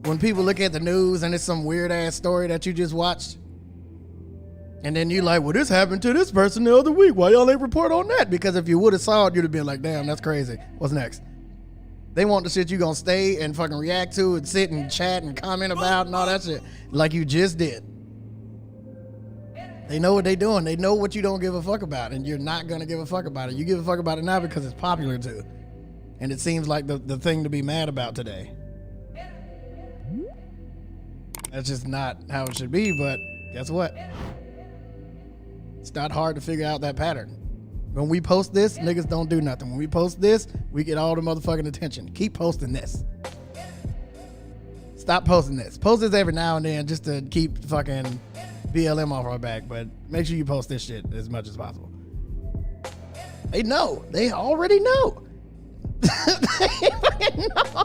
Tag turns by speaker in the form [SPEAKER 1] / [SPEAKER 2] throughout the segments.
[SPEAKER 1] When people look at the news and it's some weird ass story that you just watched, and then you like, well, this happened to this person the other week. Why y'all ain't report on that? Because if you would have saw it, you'd have been like, damn, that's crazy. What's next? They want the shit you gonna stay and fucking react to and sit and chat and comment about and all that shit like you just did. They know what they doing. They know what you don't give a fuck about, and you're not gonna give a fuck about it. You give a fuck about it now because it's popular too. And it seems like the thing to be mad about today. That's just not how it should be, but guess what? It's not hard to figure out that pattern. When we post this, niggas don't do nothing. When we post this, we get all the motherfucking attention. Keep posting this. Stop posting this. Post this every now and then just to keep fucking BLM off our back, but make sure you post this shit as much as possible. They know. They already know. They fucking know.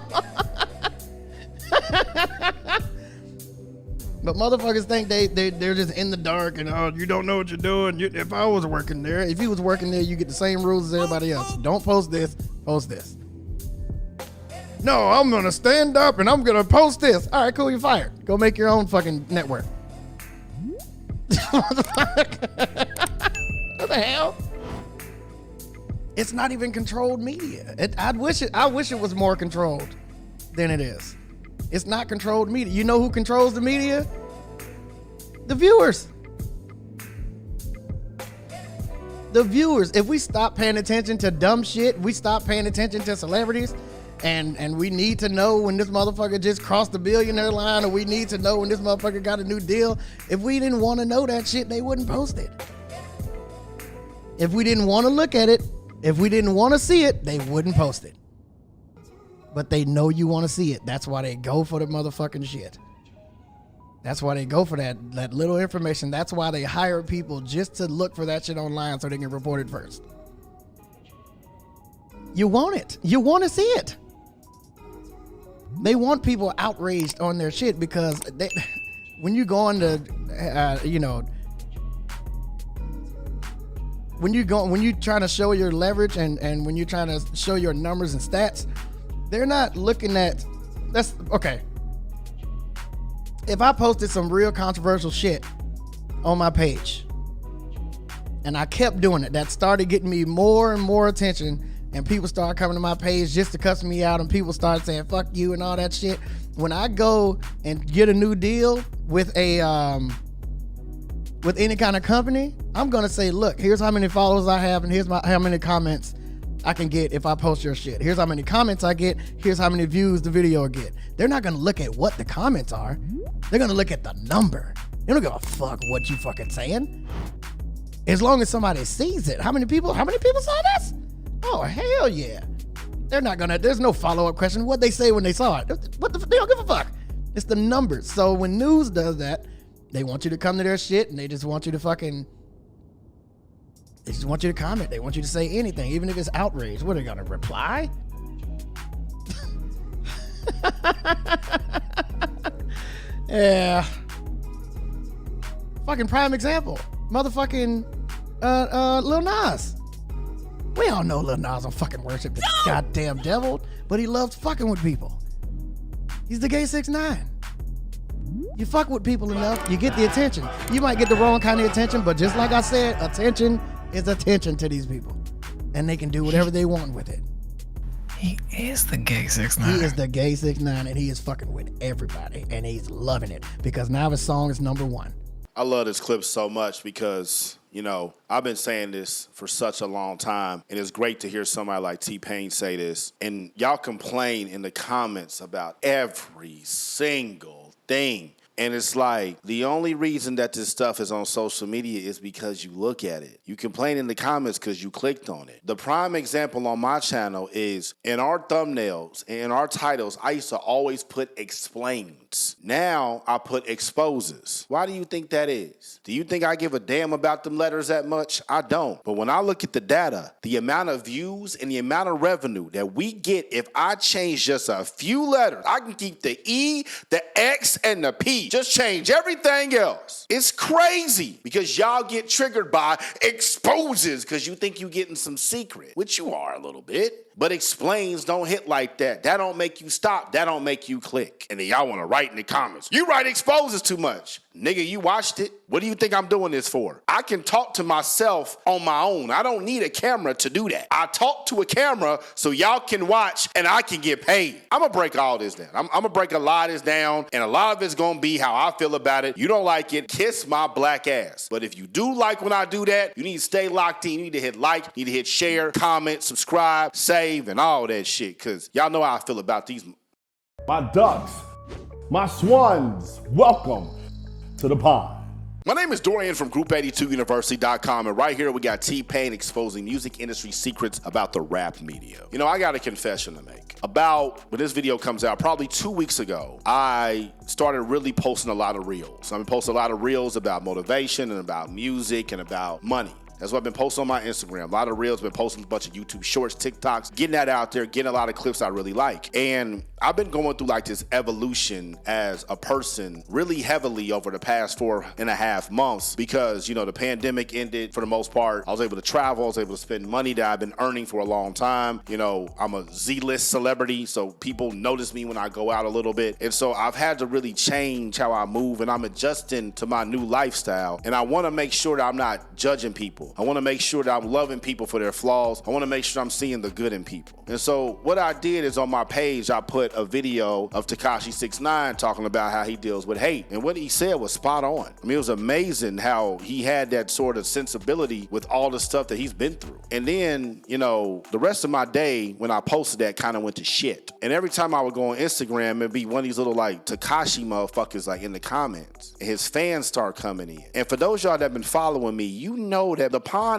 [SPEAKER 1] But motherfuckers think they're just in the dark and, oh, you don't know what you're doing. If I was working there, if you was working there, you get the same rules as everybody else. Don't post this, post this. No, I'm gonna stand up and I'm gonna post this. All right, cool, you're fired. Go make your own fucking network. What the hell? It's not even controlled media. I wish it was more controlled than it is. It's not controlled media. You know who controls the media? The viewers. The viewers. If we stop paying attention to dumb shit, we stop paying attention to celebrities, and we need to know when this motherfucker just crossed the billionaire line, or we need to know when this motherfucker got a new deal. If we didn't want to know that shit, they wouldn't post it. If we didn't want to look at it, if we didn't want to see it, they wouldn't post it. But they know you want to see it. That's why they go for the motherfucking shit. That's why they go for that little information. That's why they hire people just to look for that shit online so they can report it first. You want it. You want to see it. They want people outraged on their shit because when you go on to, when you're trying to show your leverage and when you're trying to show your numbers and stats, they're not looking at, that's, okay. If I posted some real controversial shit on my page and I kept doing it, that started getting me more and more attention, and people started coming to my page just to cuss me out, and people started saying, fuck you and all that shit. When I go and get a new deal with with any kind of company, I'm gonna say, look, here's how many followers I have, and here's how many comments I can get if I post your shit. Here's how many comments I get. Here's how many views the video will get. They're not gonna look at what the comments are. They're gonna look at the number. They don't give a fuck what you fucking saying. As long as somebody sees it. How many people saw this? Oh, hell yeah. They're not gonna, there's no follow-up question. What'd they say when they saw it? They don't give a fuck. It's the numbers. So when news does that, they want you to come to their shit and they just want you to fucking, they just want you to comment. They want you to say anything, even if it's outrage. What, are they gonna reply? Yeah. Fucking prime example. Motherfucking Lil Nas. We all know Lil Nas don't fucking worship the goddamn devil, but he loves fucking with people. He's the gay 6ix9ine. You fuck with people enough, you get the attention. You might get the wrong kind of attention, but just like I said, attention is attention to these people. And they can do whatever they want with it.
[SPEAKER 2] He is the gay 6ix9ine.
[SPEAKER 1] He is the gay 6ix9ine, and he is fucking with everybody, and he's loving it because now his song is #1.
[SPEAKER 3] I love this clip so much because, you know, I've been saying this for such a long time, and it's great to hear somebody like T-Pain say this. And y'all complain in the comments about every single thing. And it's like, the only reason that this stuff is on social media is because you look at it. You complain in the comments because you clicked on it. The prime example on my channel is in our thumbnails, in our titles, I used to always put explains. Now I put exposes. Why do you think that is? Do you think I give a damn about them letters that much? I don't. But when I look at the data, the amount of views and the amount of revenue that we get if I change just a few letters, I can keep the E, the X, and the P. Just change everything else. It's crazy because y'all get triggered by exposes because you think you're getting some secret, which you are a little bit. But explains don't hit like that. That don't make you stop. That don't make you click. And then y'all want to write in the comments, you write exposes too much. Nigga, you watched it. What do you think I'm doing this for? I can talk to myself on my own. I don't need a camera to do that. I talk to a camera so y'all can watch and I can get paid. I'm going to break all this down. I'm going to break a lot of this down, and a lot of it's going to be how I feel about it. You don't like it, kiss my black ass. But if you do like when I do that, you need to stay locked in. You need to hit like, you need to hit share, comment, subscribe, save, and all that shit, because y'all know how I feel about these.
[SPEAKER 4] My ducks, my swans, welcome to the pond.
[SPEAKER 3] My name is Dorian from Group82University.com, and right here we got T-Pain exposing music industry secrets about the rap media. You know, I got a confession to make. When this video comes out, probably 2 weeks ago, I started really posting a lot of reels. I've been posting a lot of reels about motivation and about music and about money. That's what I've been posting on my Instagram. A lot of reels, been posting a bunch of YouTube shorts, TikToks, getting that out there, getting a lot of clips I really like. And I've been going through like this evolution as a person really heavily over the past 4.5 months because, you know, the pandemic ended for the most part. I was able to travel. I was able to spend money that I've been earning for a long time. You know, I'm a Z-list celebrity, so people notice me when I go out a little bit. And so I've had to really change how I move, and I'm adjusting to my new lifestyle. And I want to make sure that I'm not judging people. I want to make sure that I'm loving people for their flaws. I want to make sure I'm seeing the good in people. And so what I did is on my page, I put a video of Tekashi 6ix9ine talking about how he deals with hate. And what he said was spot on. I mean, it was amazing how he had that sort of sensibility with all the stuff that he's been through. And then, you know, the rest of my day when I posted that kind of went to shit. And every time I would go on Instagram, it'd be one of these little like Tekashi motherfuckers like in the comments. And his fans start coming in. And for those y'all that have been following me, you know that the pond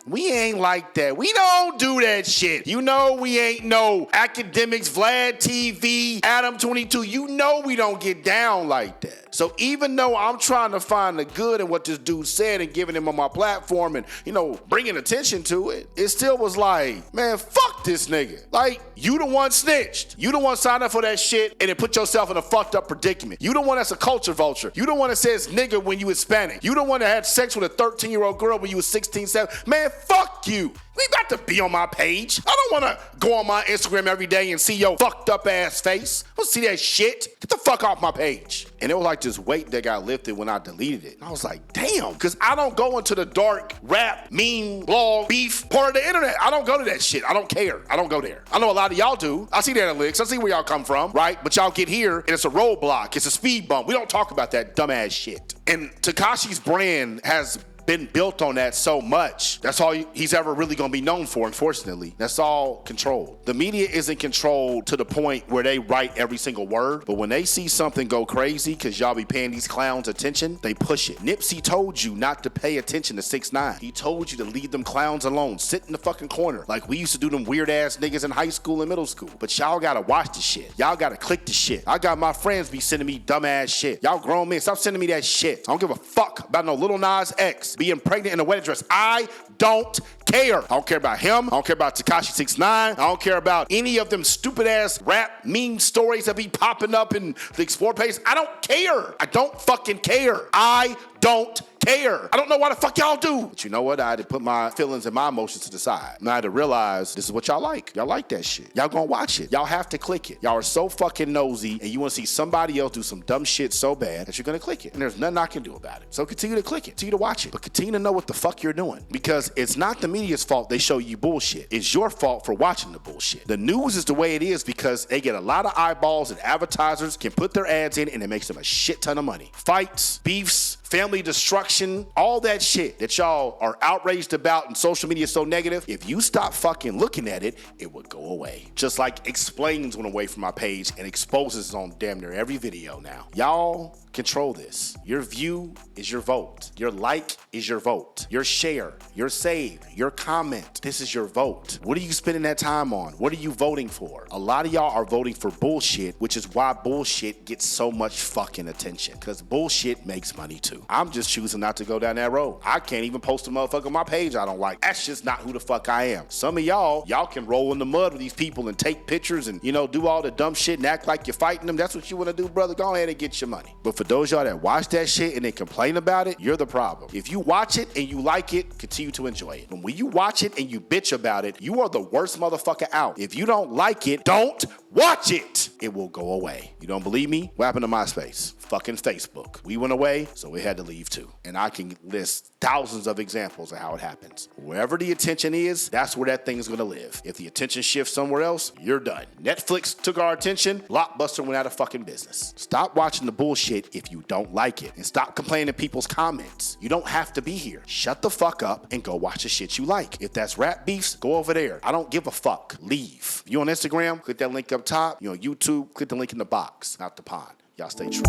[SPEAKER 3] we ain't like that. We don't do that shit. You know we ain't no academics, Vlad TV, Adam 22. You know we don't get down like that. So even though I'm trying to find the good in what this dude said and giving him on my platform and, you know, bringing attention to it, it still was like, man, fuck this nigga. Like, you the one snitched. You the one signed up for that shit and then put yourself in a fucked up predicament. You the one that's a culture vulture. You the one that says nigga when you Hispanic. You the one that had sex with a 13-year-old girl when you was 16, 17. Man, fuck you. We got to be on my page. I don't want to go on my Instagram every day and see your fucked up ass face. I don't see that shit. Get the fuck off my page. And it was like this weight that got lifted when I deleted it. And I was like, damn, because I don't go into the dark rap, meme, blog, beef part of the internet. I don't go to that shit. I don't care. I don't go there. I know a lot of y'all do. I see the analytics. I see where y'all come from, right? But y'all get here and it's a roadblock. It's a speed bump. We don't talk about that dumbass shit. And Tekashi's brand has been built on that so much. That's all he's ever really gonna be known for, unfortunately. That's all controlled. The media isn't controlled to the point where they write every single word, but when they see something go crazy because y'all be paying these clowns attention, they push it. Nipsey told you not to pay attention to 6ix9ine. He told you to leave them clowns alone. Sit in the fucking corner like we used to do them weird ass niggas in high school and middle school. But y'all gotta watch the shit. Y'all gotta click the shit. I got my friends be sending me dumb ass shit. Y'all grown men, stop sending me that shit. I don't give a fuck about no Lil Nas X being pregnant in a wedding dress. I don't care. I don't care about him. I don't care about Tekashi 6ix9ine. I don't care about any of them stupid ass rap meme stories that be popping up in the Explore page. I don't care. I don't fucking care. I don't care. I don't know why the fuck y'all do. But you know what? I had to put my feelings and my emotions to the side. And I had to realize this is what y'all like. Y'all like that shit. Y'all gonna watch it. Y'all have to click it. Y'all are so fucking nosy and you wanna see somebody else do some dumb shit so bad that you're gonna click it. And there's nothing I can do about it. So continue to click it. Continue to watch it. But continue to know what the fuck you're doing. Because it's not the media's fault they show you bullshit. It's your fault for watching the bullshit. The news is the way it is because they get a lot of eyeballs and advertisers can put their ads in and it makes them a shit ton of money. Fights, beefs, family destruction, all that shit that y'all are outraged about and social media is so negative, if you stop fucking looking at it, it would go away. Just like Explains went away from my page and Exposes on damn near every video now. Y'all control this. Your view is your vote. Your like is your vote. Your share, your save, your comment, this is your vote. What are you spending that time on? What are you voting for? A lot of y'all are voting for bullshit, which is why bullshit gets so much fucking attention, because bullshit makes money too. to. I'm just choosing not to go down that road. I can't even post a motherfucker on my page I don't like. That's just not who the fuck I am. Some of y'all can roll in the mud with these people and take pictures and, do all the dumb shit and act like you're fighting them. That's what you want to do, brother. Go ahead and get your money. But for those y'all that watch that shit and then complain about it, you're the problem. If you watch it and you like it, continue to enjoy it. And when you watch it and you bitch about it, you are the worst motherfucker out. If you don't like it, don't watch it. It will go away. You don't believe me? What happened to MySpace? Fucking Facebook. We went away, so we had to leave too. And I can list thousands of examples of how it happens. Wherever the attention is, that's where that thing is going to live. If the attention shifts somewhere else, you're done. Netflix took our attention. Blockbuster went out of fucking business. Stop watching the bullshit if you don't like it. And stop complaining in people's comments. You don't have to be here. Shut the fuck up and go watch the shit you like. If that's rap beefs, go over there. I don't give a fuck. Leave. If you on Instagram, click that link up top. You on YouTube, click the link in the box, not the pond. Y'all stay true.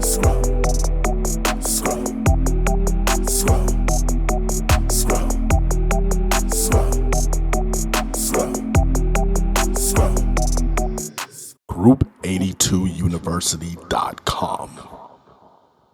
[SPEAKER 4] Scroll, scroll, scroll, scroll, scroll, scroll, scroll. Group82university.com